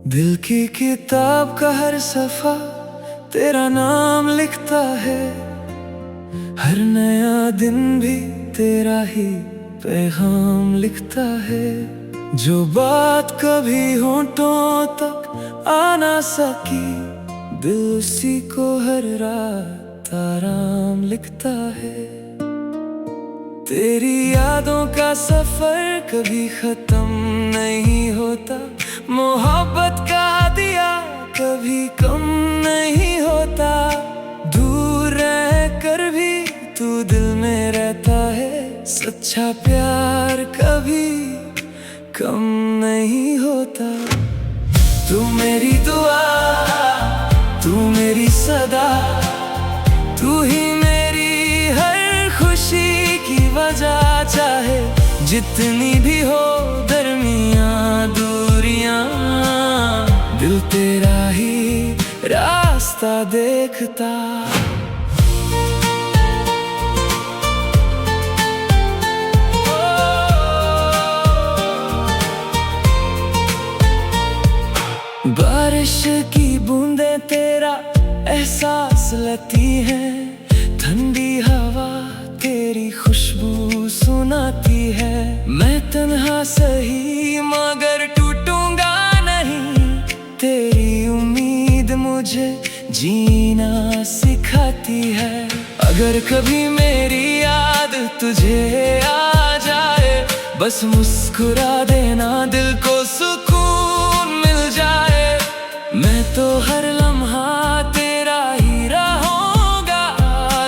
दिल की किताब का हर सफा तेरा नाम लिखता है। हर नया दिन भी तेरा ही पैगाम लिखता है। जो बात कभी होंठों तक आ ना सकी, दिल उसी को हर रात आराम लिखता है। तेरी यादों का सफर कभी खत्म नहीं होता, मोहब्बत का दिया कभी कम नहीं होता। दूर रह कर भी तू दिल में रहता है, सच्चा प्यार कभी कम नहीं होता। तू मेरी दुआ, तू मेरी सदा, तू ही मेरी हर खुशी की वजह। चाहे जितनी भी हो दरमियां दूरियां, दिल तेरा ही रास्ता देखता। बारिश की बूंदें तेरा एहसास लेती हैं, ठंडी हवा तेरी खुशबू सुनाती है। मैं तन्हा सही मगर टूटूंगा नहीं, तेरी उम्मीद मुझे जीना सिखाती है। अगर कभी मेरी याद तुझे आ जाए, बस मुस्कुरा देना, दिल को सुकून मिल जाए। मैं तो हर लम्हा तेरा ही रहूंगा,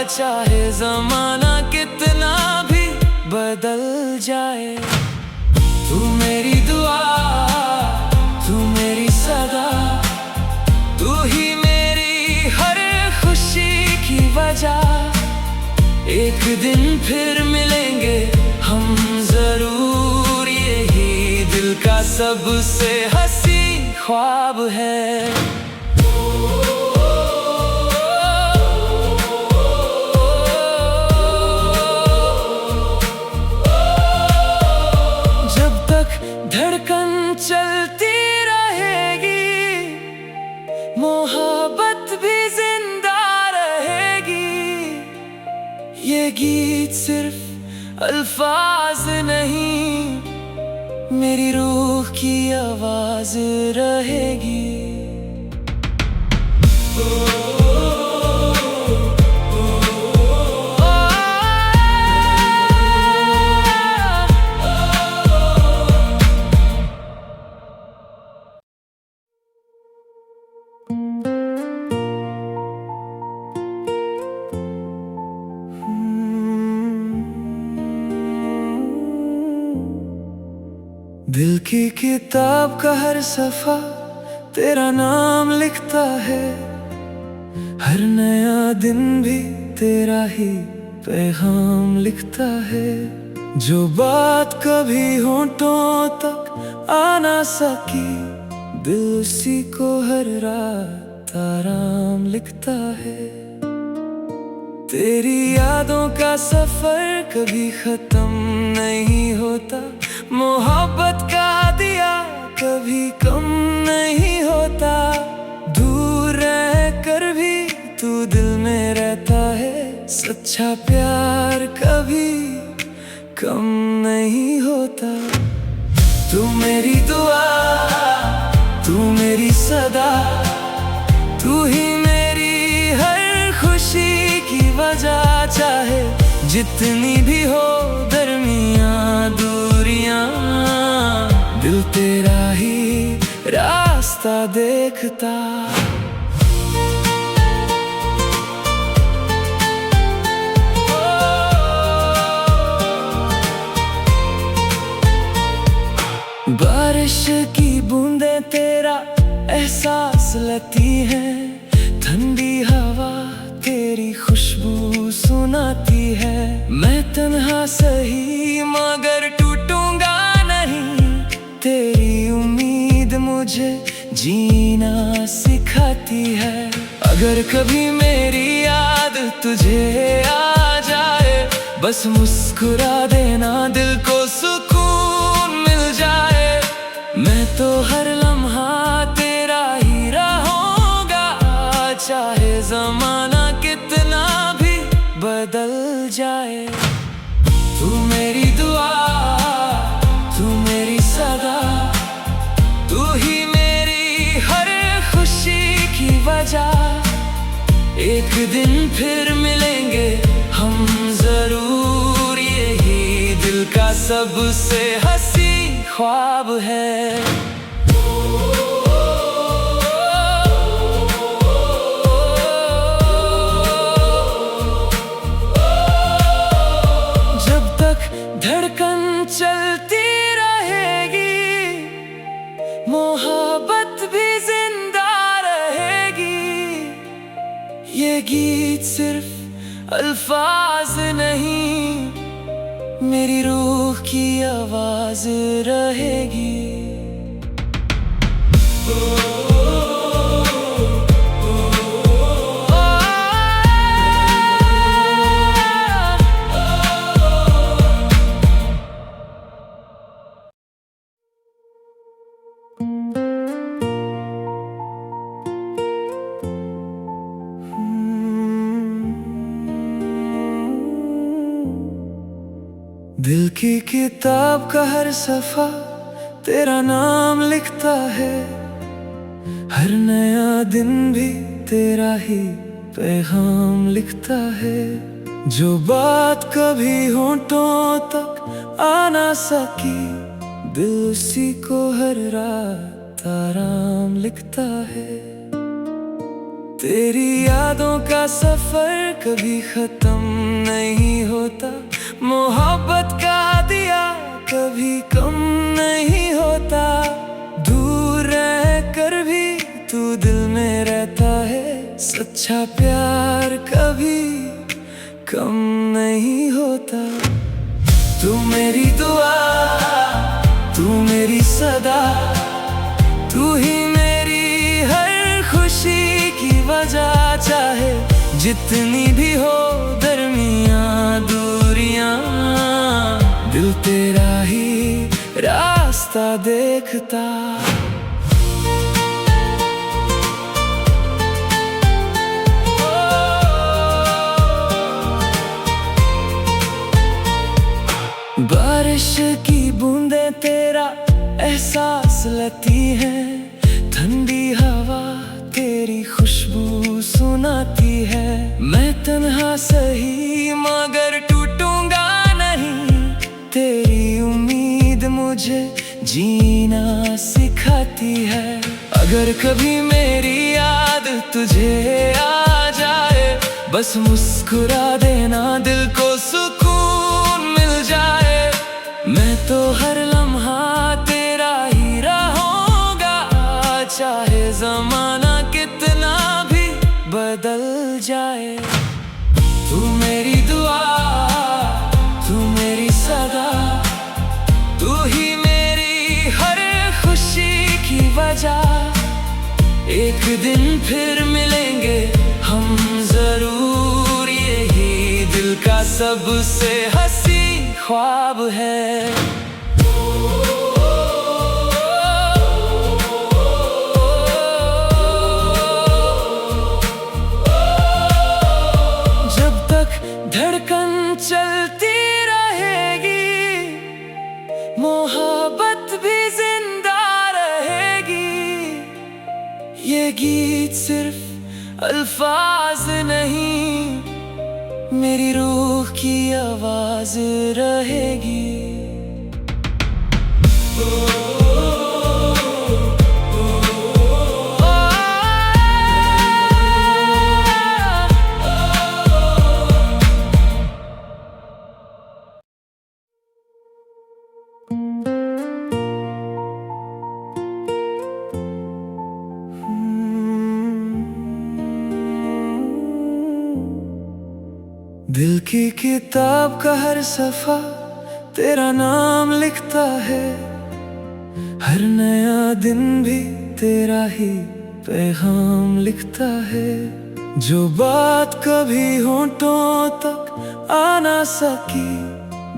चाहे ज़माना कितना भी बदल जाए। तू मेरी दुआ, तू मेरी सदा, तू ही मेरी हर खुशी की वजह। एक दिन फिर मिलेंगे हम जरूर, यही दिल का सबसे हंसी ख्वाब है। जब तक धड़कन चलती रहेगी, मोहब्बत भी जिंदा रहेगी। ये गीत सिर्फ अल्फाज नहीं, मेरी रूह की आवाज रहेगी। दिल की किताब का हर सफा तेरा नाम लिखता है। हर नया दिन भी तेरा ही पैगाम लिखता है। जो बात कभी होंठों तक आ ना सकी, दिल उसी को हर रात आराम लिखता है। तेरी यादों का सफर कभी खत्म नहीं होता, मोहब्बत का दिया कभी कम नहीं होता। दूर रह कर भी तू दिल में रहता है, सच्चा प्यार कभी कम नहीं होता। तू मेरी दुआ, तू मेरी सदा, तू ही मेरी हर खुशी की वजह। चाहे जितनी भी हो दरमियां दूरियां, दिल तेरा ही रास्ता देखता। बारिश की बूंदें तेरा एहसास लेती हैं, ठंडी हवा तेरी खुशबू सुनाती है। मैं तन्हा सही मगर टूटूंगा नहीं, तेरी उम्मीद मुझे जीना सिखाती है। अगर कभी मेरी याद तुझे आ जाए, बस मुस्कुरा देना, दिल को सुकून मिल जाए। मैं तो हर लम्हा तेरा वजह। एक दिन फिर मिलेंगे हम जरूर, यही दिल का सबसे हंसी ख्वाब है। धड़कन चलती रहेगी, मोहब्बत भी जिंदा रहेगी। ये गीत सिर्फ अल्फाज नहीं, मेरी रूह की आवाज रहेगी। दिल की किताब का हर सफा तेरा नाम लिखता है, हर नया दिन भी तेरा ही पैगाम लिखता है। जो बात कभी होंठों तक आ ना सकी, दिल उसी को हर रात आराम लिखता है। तेरी यादों का सफर कभी खत्म नहीं होता, मोहब्बत का दिया कभी कम नहीं होता। दूर रह कर भी तू दिल में रहता है, सच्चा प्यार कभी कम नहीं होता। तू मेरी दुआ, तू मेरी सदा, तू ही मेरी हर खुशी की वजह। चाहे जितनी भी हो दरमियां दूरियां, दिल तेरा ही रास्ता देखता। बारिश की बूंदें तेरा एहसास लेती हैं, ठंडी हवा तेरी खुशबू सुनाती है। मैं तन्हा सही मगर टूटूंगा नहीं, तेरी उम्मीद मुझे जीना सिखाती है। अगर कभी मेरी याद तुझे आ जाए, बस मुस्कुरा देना, दिल को सुकून मिल जाए। मैं तो हर लम्हा तेरा ही रहूंगा, चाहे जमाना कितना भी बदल जाए। तू मेरी दुआ, तू मेरी सदा, तू ही मेरी हर खुशी की वजह। एक दिन फिर मिलेंगे हम जरूर, यही दिल का सबसे हंसी ख्वाब है। जब तक धड़कन चलती रहेगी, मोहब्बत भी जिंदा रहेगी। ये गीत सिर्फ अल्फाज नहीं, मेरी रूह की आवाज रहेगी। दिल की किताब का हर सफा तेरा नाम लिखता है, हर नया दिन भी तेरा ही पैगाम लिखता है। जो बात कभी होंठों तक आ ना सकी,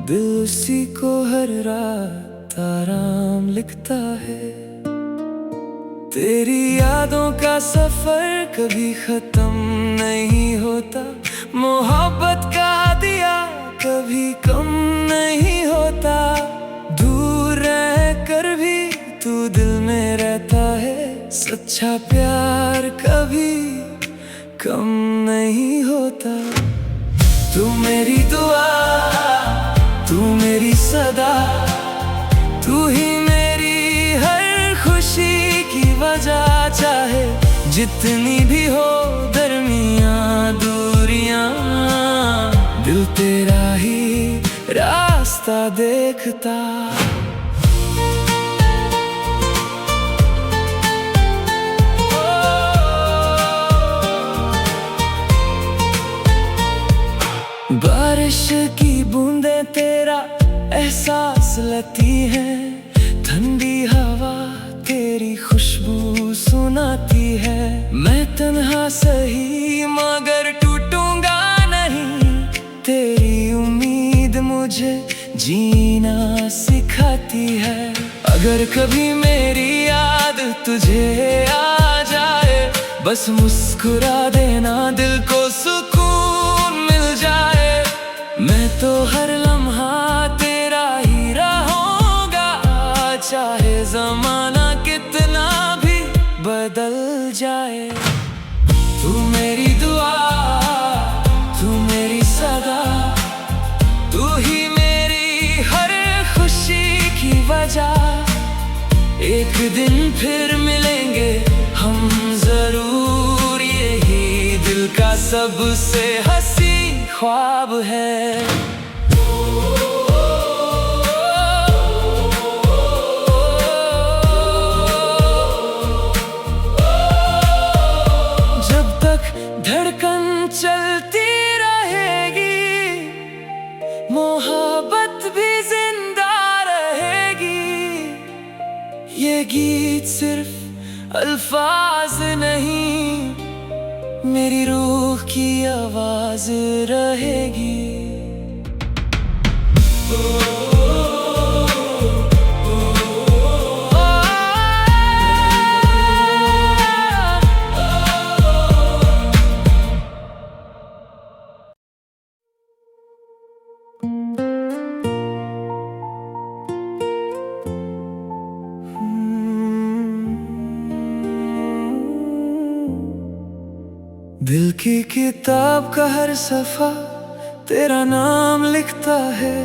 दिल उसी को हर रात आराम लिखता है। तेरी यादों का सफर कभी खत्म नहीं होता, मोहब्बत का दिया कभी कम नहीं होता। दूर रह कर भी तू दिल में रहता है, सच्चा प्यार कभी कम नहीं होता। तू मेरी दुआ, तू मेरी सदा, तू ही मेरी हर खुशी की वजह। चाहे जितनी भी हो दरमियां दूरियां, दिल तेरा ही रास्ता देखता। बारिश की बूंदें तेरा एहसास लेती हैं, ठंडी हवा तेरी खुशबू सुनाती है। मैं तन्हा सही मगर टूटूंगा नहीं, तेरी उम्मीद मुझे जीना सिखाती है। अगर कभी मेरी याद तुझे आ जाए, बस मुस्कुरा देना, दिल को सुकून मिल जाए। मैं तो हर लम्हा तेरा ही रहूंगा, चाहे ज़माना कितना भी बदल जाए। तू मेरी दुआ, तू मेरी सदा, तू ही मेरी हर खुशी की वजह। एक दिन फिर मिलेंगे हम जरूर, यही दिल का सबसे हंसी ख्वाब है। जब तक धड़कन चलती रहेगी, मोहब्बत भी जिंदा रहेगी। ये गीत सिर्फ अल्फाज नहीं, मेरी रूह की आवाज रहेगी। दिल की किताब का हर सफा तेरा नाम लिखता है,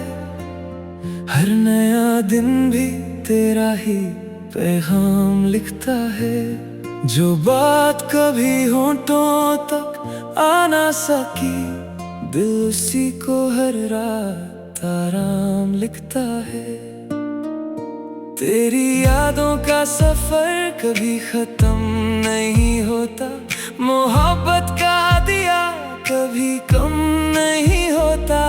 हर नया दिन भी तेरा ही पैगाम लिखता है। जो बात कभी होंठों तक आ ना सकी, दिल उसी को हर रात आराम लिखता है। तेरी यादों का सफर कभी खत्म नहीं होता, मोहब्बत का दिया कभी कम नहीं होता।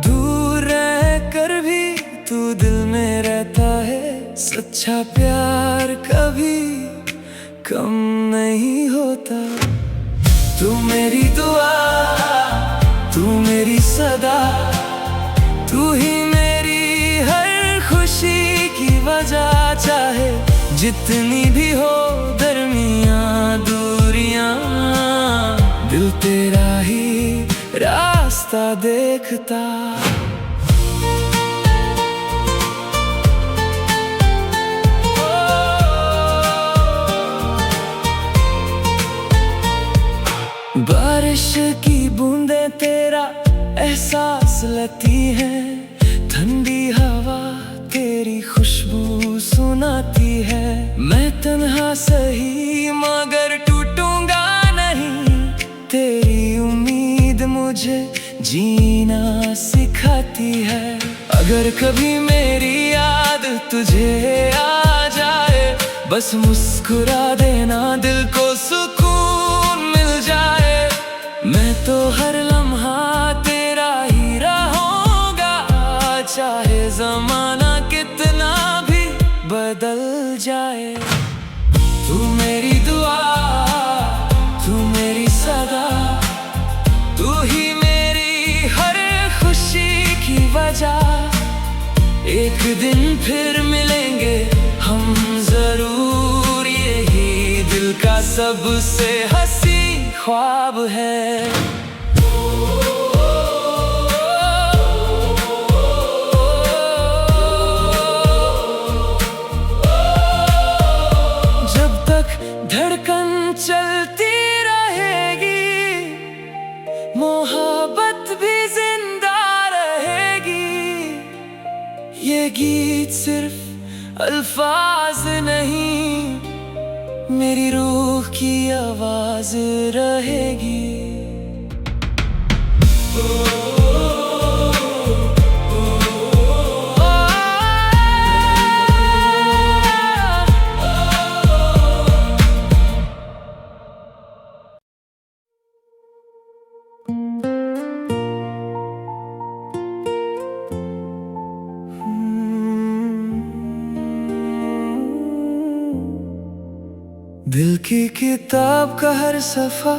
दूर रह कर भी तू दिल में रहता है, सच्चा प्यार कभी कम नहीं होता। तू मेरी दुआ, तू मेरी सदा, तू ही मेरी हर खुशी की वजह। चाहे जितनी भी हो दरमियां दूरियां, दिल तेरा ही रास्ता देखता। बारिश की बूंदें तेरा एहसास लेती हैं, ठंडी हवा तेरी खुशबू सुनाती है। मैं तन्हा सही मगर टूटूंगा नहीं, तेरी उम्मीद मुझे जीना सिखाती है। अगर कभी मेरी याद तुझे आ जाए, बस मुस्कुरा देना, दिल को सुकून मिल जाए। मैं तो हर लम्हा तेरा ही रहूंगा, चाहे ज़माना कितना भी बदल जाए। तू मेरी दुआ, तू मेरी सदा, तू ही मेरी हर खुशी की वजह। एक दिन फिर मिलेंगे हम जरूर, यही दिल का सबसे हंसी ख्वाब है। धड़कन चलती रहेगी, सिर्फ अल्फाज नहीं, मेरी रूह की आवाज रहेगी। दिल की किताब का हर सफा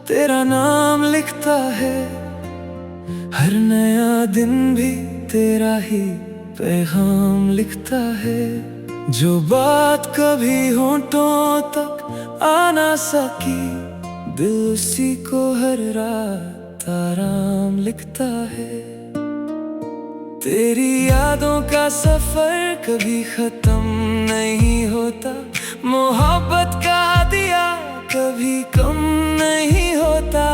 तेरा नाम लिखता है, हर नया दिन भी तेरा ही पैगाम लिखता है। जो बात कभी होंठों तक आ ना सकी, दिल उसी को हर रात आराम लिखता है। तेरी यादों का सफर कभी खत्म नहीं होता, मोहब्बत का दिया कभी कम नहीं होता।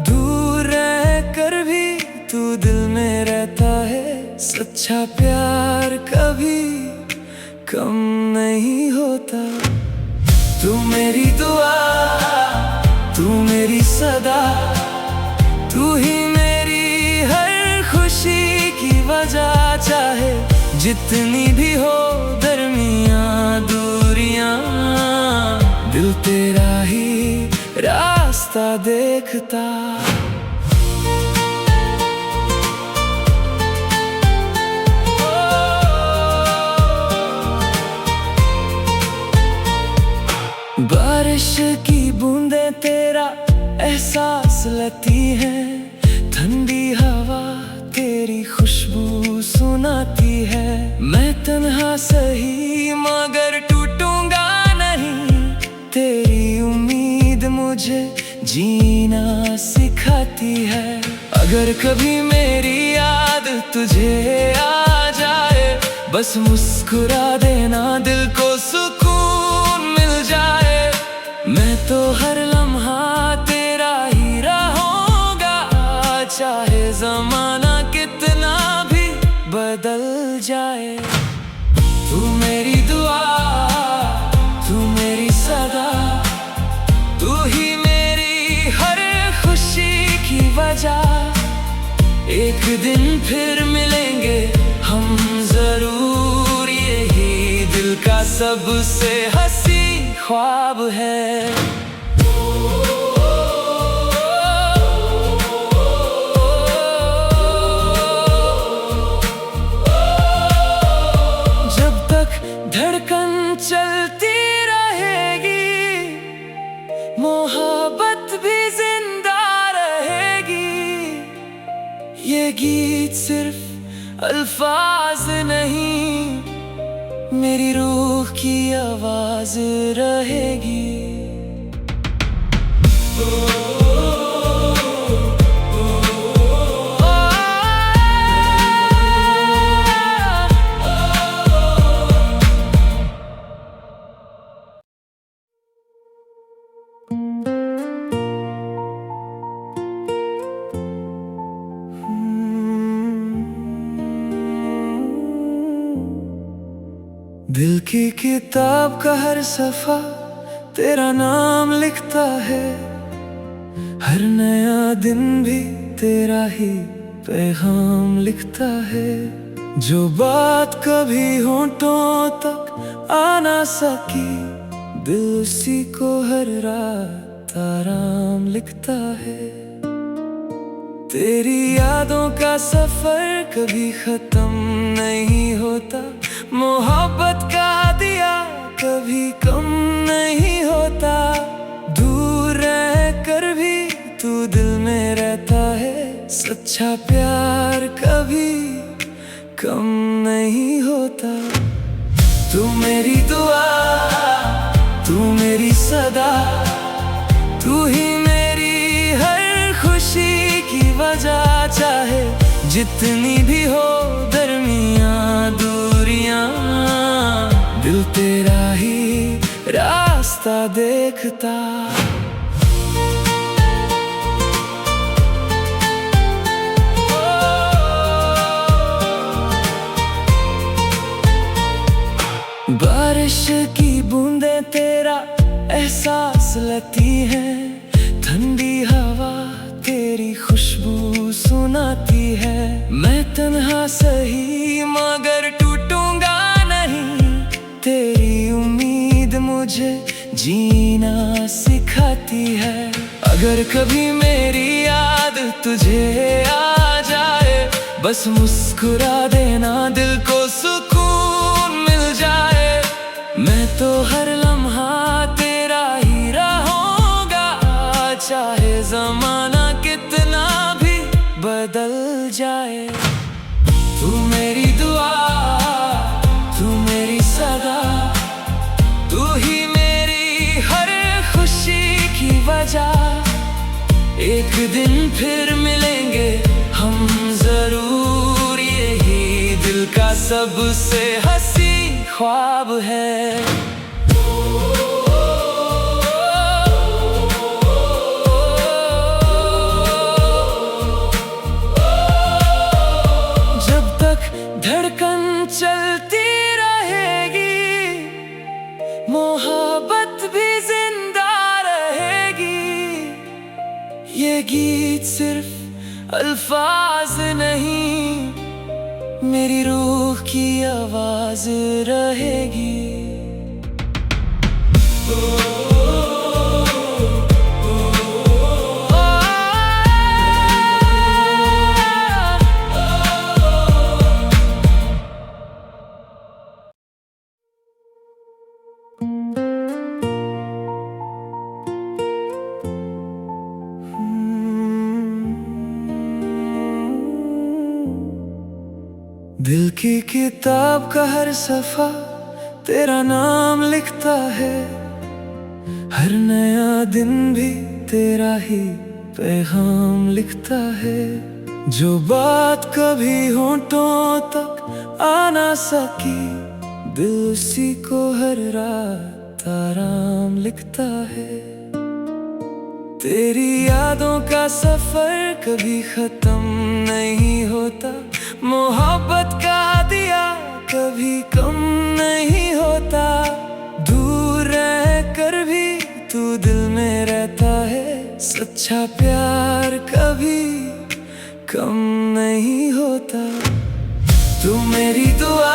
दूर रह कर भी तू दिल में रहता है, सच्चा प्यार कभी कम नहीं होता। तू मेरी दुआ, तू मेरी सदा, तू ही मेरी हर खुशी की वजह। चाहे जितनी भी हो दरमियां दूरियां, दिल तेरा ही रास्ता देखता। बारिश की बूंदें तेरा एहसास लेती हैं, ठंडी हवा तेरी खुशबू सुनाती है। मैं तन्हा सही मगर टूटूंगा नहीं, तेरी उम्मीद मुझे जीना सिखाती है। अगर कभी मेरी याद तुझे आ जाए, बस मुस्कुरा देना, दिल को सुकून मिल जाए। मैं तो हर लम्हा तेरा ही रहूंगा, चाहे जमाना कितना भी बदल जाए। तू मेरी दुआ, तू मेरी सदा, तू ही मेरी हर खुशी की वजह। एक दिन फिर मिलेंगे हम जरूर, यही दिल का सबसे हंसी ख्वाब है। जब तक धड़कन चलती रहेगी, मोहब्बत भी जिंदा रहेगी। ये गीत सिर्फ अल्फाज नहीं, मेरी रूह की आवाज रहेगी। दिल की किताब का हर सफा तेरा नाम लिखता है, हर नया दिन भी तेरा ही पैगाम लिखता है। जो बात कभी होंठों तक आ ना सकी, दिल उसी को हर रात आराम लिखता है। तेरी यादों का सफर कभी खत्म नहीं होता, मोहब्बत का दिया कभी कम नहीं होता। दूर रह कर भी तू दिल में रहता है, सच्चा प्यार कभी कम नहीं होता। तू मेरी दुआ, तू मेरी सदा, तू ही मेरी हर खुशी की वजह। चाहे जितनी भी हो दरमियां दूरियां, दिल तेरा ही रास्ता देखता। अगर कभी मेरी याद तुझे आ जाए, बस मुस्कुरा देना, दिल को सुकून मिल जाए। मैं तो हर लम्हा तेरा ही रहूंगा, चाहे जमाना कितना भी बदल जाए। तू मेरी दुआ, तू मेरी सदा, तू ही मेरी हर खुशी की वजह। एक दिन फिर मिलेंगे हम जरूर, यही दिल का सबसे हंसी ख्वाब है। जब तक धड़कन चलती रहेगी, मोहब्बत भी जिंदा रहेगी। ये गीत सिर्फ अल्फाज नहीं, मेरी रूह की आवाज रहेगी। दिल की किताब का हर सफा तेरा नाम लिखता है, हर नया दिन भी तेरा ही पैगाम लिखता है। जो बात कभी होंठों तक आ ना सकी, दिल उसी को हर रात आराम लिखता है। तेरी यादों का सफर कभी खत्म नहीं होता, मोहब्बत का दिया कभी कम नहीं होता। दूर रह कर भी तू दिल में रहता है, सच्चा प्यार कभी कम नहीं होता। तू मेरी दुआ,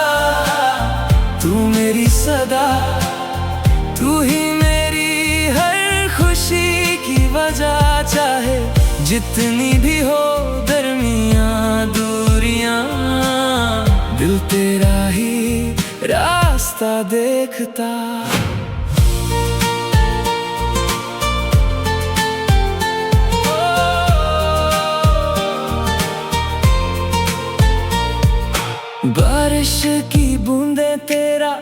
तू मेरी सदा, तू ही मेरी हर खुशी की वजह। चाहे जितनी भी हो दरमियां दूरियां, दिल तेरा ही रास्ता देखता। बारिश की बूंदें तेरा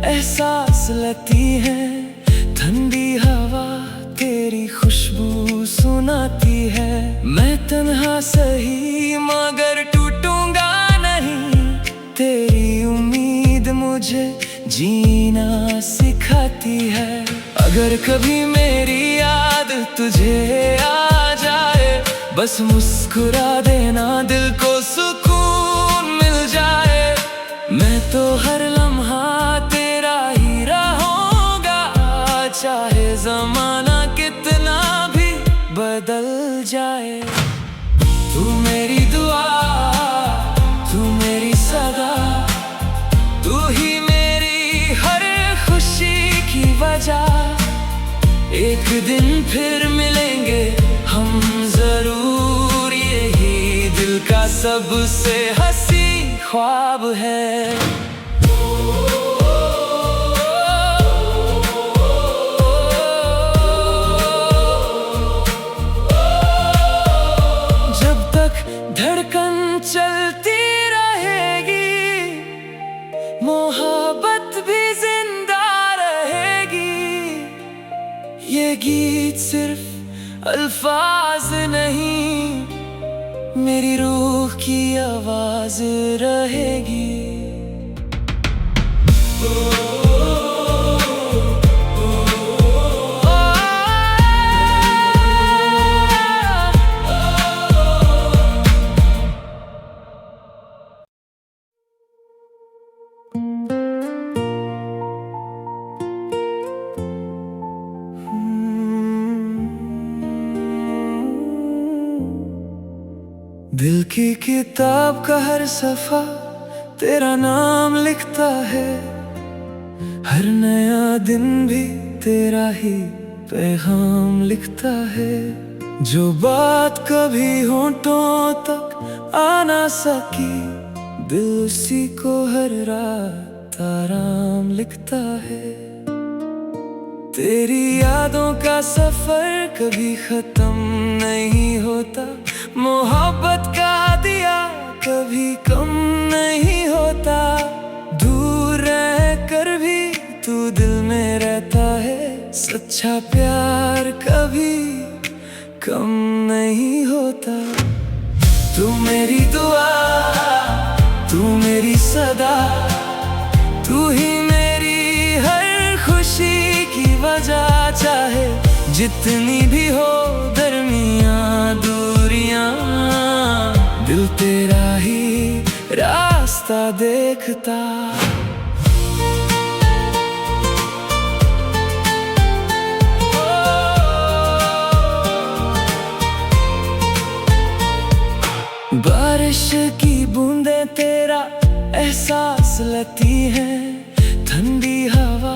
एहसास लेती हैं, ठंडी हवा तेरी खुशबू सुनाती है। मैं तन्हा सही मगर टूटूंगा नहीं, तेरी उम्मीद मुझे जीना सिखाती है। अगर कभी मेरी याद तुझे आ जाए, बस मुस्कुरा देना, दिल को सुकून मिल जाए। मैं तो हर लम्हा तेरा ही रहूंगा, चाहे जमाना कितना भी बदल जाए। तू मेरी दुआ, तू मेरी सदा, तू ही मेरी हर खुशी की वजह। एक दिन फिर मिलेंगे हम जरूर, यही दिल का सबसे हंसी ख्वाब है। धड़कन चलती रहेगी, मोहब्बत भी जिंदा रहेगी। ये गीत सिर्फ अल्फाज नहीं, मेरी रूह की आवाज रहेगी। दिल की किताब का हर सफा तेरा नाम लिखता है, हर नया दिन भी तेरा ही पैगाम लिखता है। जो बात कभी होठों तक आ ना सकी, दिल उसी को हर रात आराम लिखता है। तेरी यादों का सफर कभी खत्म नहीं होता, मोहब्बत का दिया कभी कम नहीं होता। दूर रह कर भी तू दिल में रहता है, सच्चा प्यार कभी कम नहीं होता। तू मेरी दुआ, तू मेरी सदा, तू ही मेरी हर खुशी की वजह। चाहे जितनी भी हो दरमियां दूरियां, दिल तेरा ही रास्ता देखता। बारिश की बूंदें तेरा एहसास लेती हैं, ठंडी हवा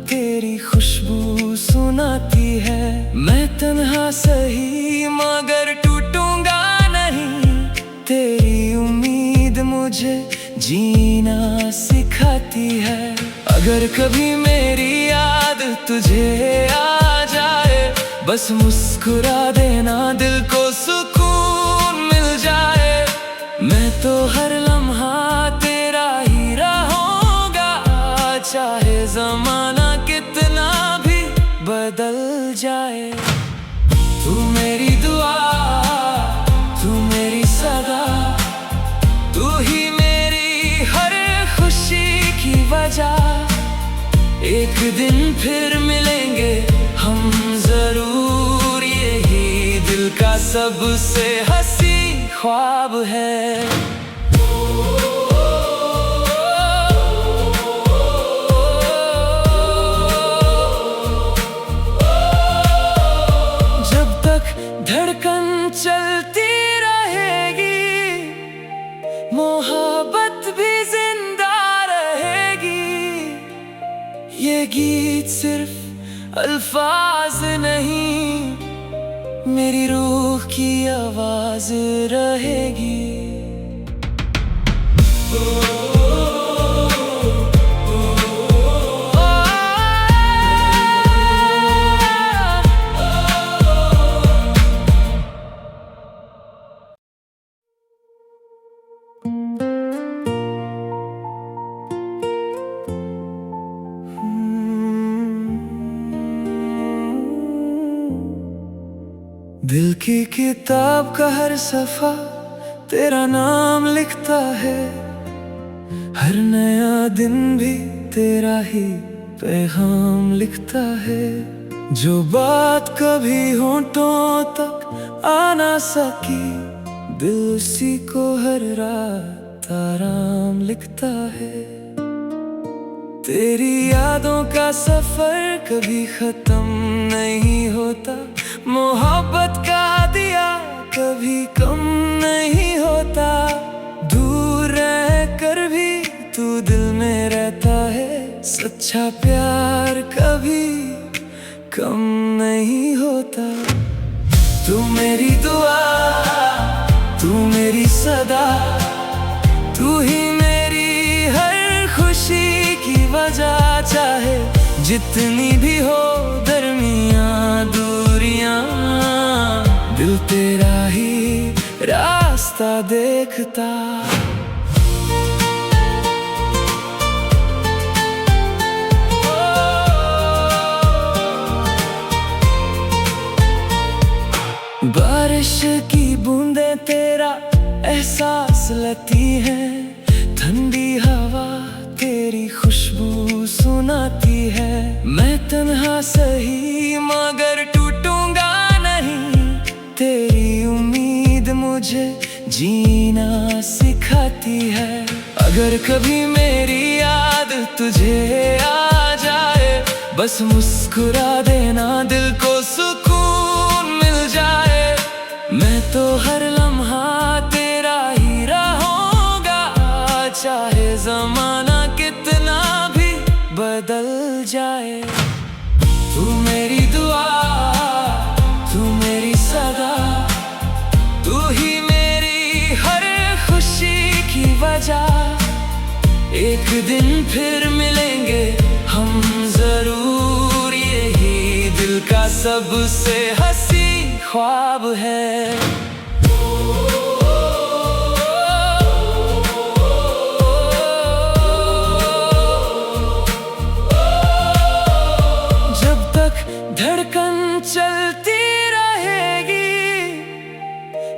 तेरी खुशबू सुनाती है। मैं तन्हा सही मगर टूटूंगा नहीं, तेरी उम्मीद मुझे जीना सिखाती है। अगर कभी मेरी याद तुझे आ जाए, बस मुस्कुरा देना, दिल को सुकून मिल जाए। मैं तो हर लम्हा तेरा ही रहूंगा, चाहे जमाना कितना भी बदल जाए। तू मेरी दुआ, तू मेरी सदा, तू ही मेरी हर खुशी की वजह। एक दिन फिर मिलेंगे हम जरूर, यही दिल का सबसे हंसी ख्वाब है। जब तक धड़कन चलती रहेगी, मोहब्बत भी जिंदा रहेगी। ये गीत सिर्फ अल्फाज नहीं, मेरी रूह की आवाज रहेगी। दिल की किताब का हर सफा तेरा नाम लिखता है, हर नया दिन भी तेरा ही पैगाम लिखता है। जो बात कभी होठों तक आ ना सकी, दिल उसी को हर रात आराम लिखता है। तेरी यादों का सफर कभी खत्म नहीं होता, मोहब्बत का दिया कभी कम नहीं होता। दूर रह कर भी तू दिल में रहता है, सच्चा प्यार कभी कम नहीं होता। तू मेरी दुआ, तू मेरी सदा, तू ही मेरी हर खुशी की वजह। चाहे जितनी भी हो दरमियां दूरियां, दिल तेरा ही रास्ता देखता। बारिश की बूंदें तेरा एहसास लेती हैं, ठंडी हवा तेरी खुशबू सुनाती है। मैं तन्हा सही मगर टूटूंगा नहीं, तेरी उम्मीद मुझे जीना सिखाती है। अगर कभी मेरी याद तुझे आ जाए, बस मुस्कुरा देना, दिल को सुकून मिल जाए। मैं तो हर लम्हा तेरा ही रहूंगा, चाहे जमाना कितना भी बदल जाए। तू मेरी दुआ, तू मेरी सदा, जा, एक दिन फिर मिलेंगे हम जरूर, यही दिल का सबसे हंसी ख्वाब है। जब तक धड़कन चलती रहेगी,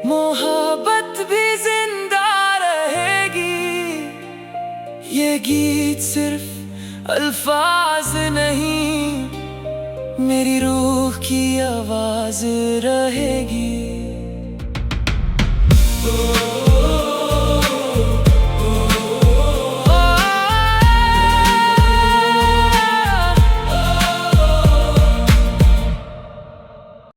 मोहब्बत भी जिंदा रहेगी। ये गीत सिर्फ अल्फाज नहीं, मेरी रूह की आवाज रहेगी।